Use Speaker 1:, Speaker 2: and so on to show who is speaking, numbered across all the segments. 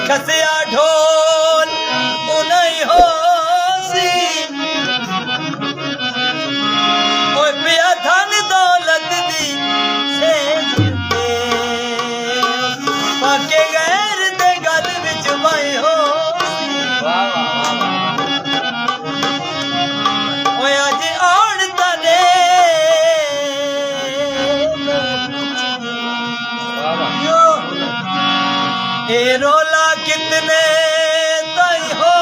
Speaker 1: खसिया ढोल उन्हीं हो सी ओए पिया धन दौलत दी सेज ते पाके गैर दे गल विच मैं हो ओए अज आण तने ए रोला कितने तई हो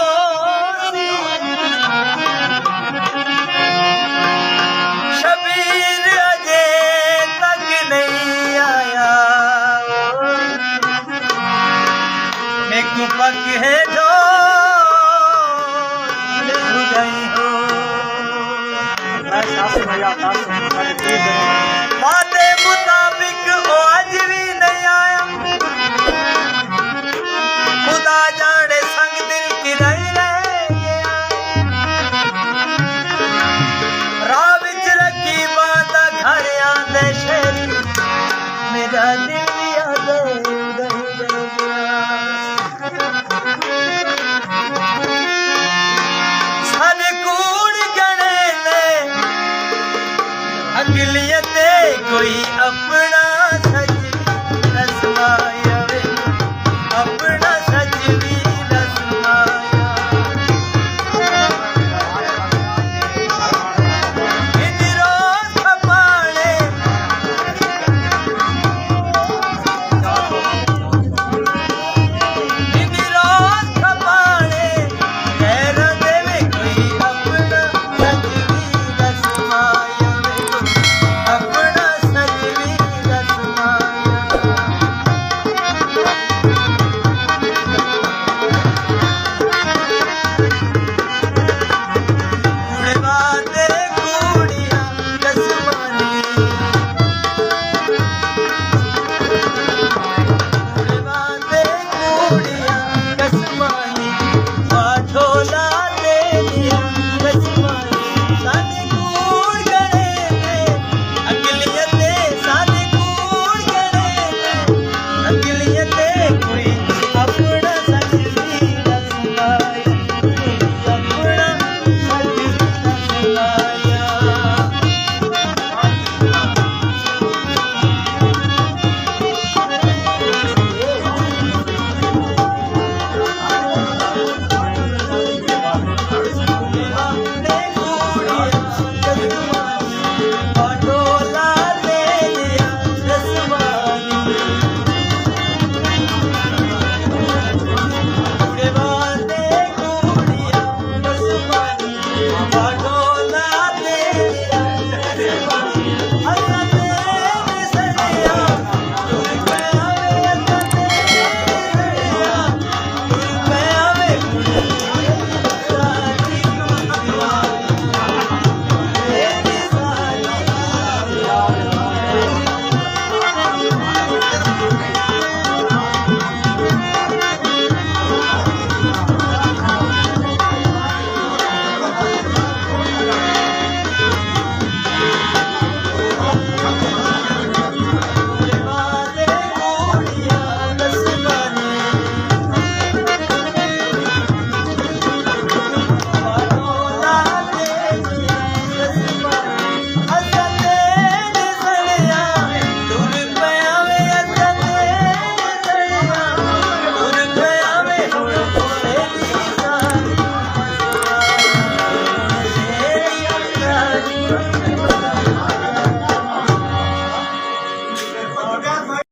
Speaker 1: शबीर अजे तक नहीं आया मैं को पक है जो गई हो वादे मुताबिक ओ अज भी नहीं आया खुदा जाने संग दिल की रही रह गया राह विच रखी बात घर आंदे शहरी मेरा दिल भी आदे उधर गया सारे कूड़ गणे ने अगलियते कोई अपना सच रसमाया वे अपना सच भी रसमाया इन रोज खपाने इन रोज खपाने कह देवे कोई अपना सच भी रसमाया वे अपना सच भी रसमाया उड़वाते कूड़िया कसमानी उड़वाते कूड़िया कसमानी वाठोला दे दिया कसमानी सारे कूड़ गणे ने अगलियते सारे कूड़ गणे ने अगलियते कोई अपना सच भी रसमाया अपना सच भी रसमाया वाठोला दे दिया कसमानी उड़वाते कूड़िया कसमानी वाठोला दे दिया कसमानी हसते निसरिया तुर पे आवे हसते निसरिया तुर पे आवे सारी दुनिया तेरी सारी उड़वाते कूड़िया कसमानी वाठोला दे दिया कसमानी हसते निसरिया तुर पे आवे हसते निसरिया तुर पे आवे तेरी सारी तेरी सारी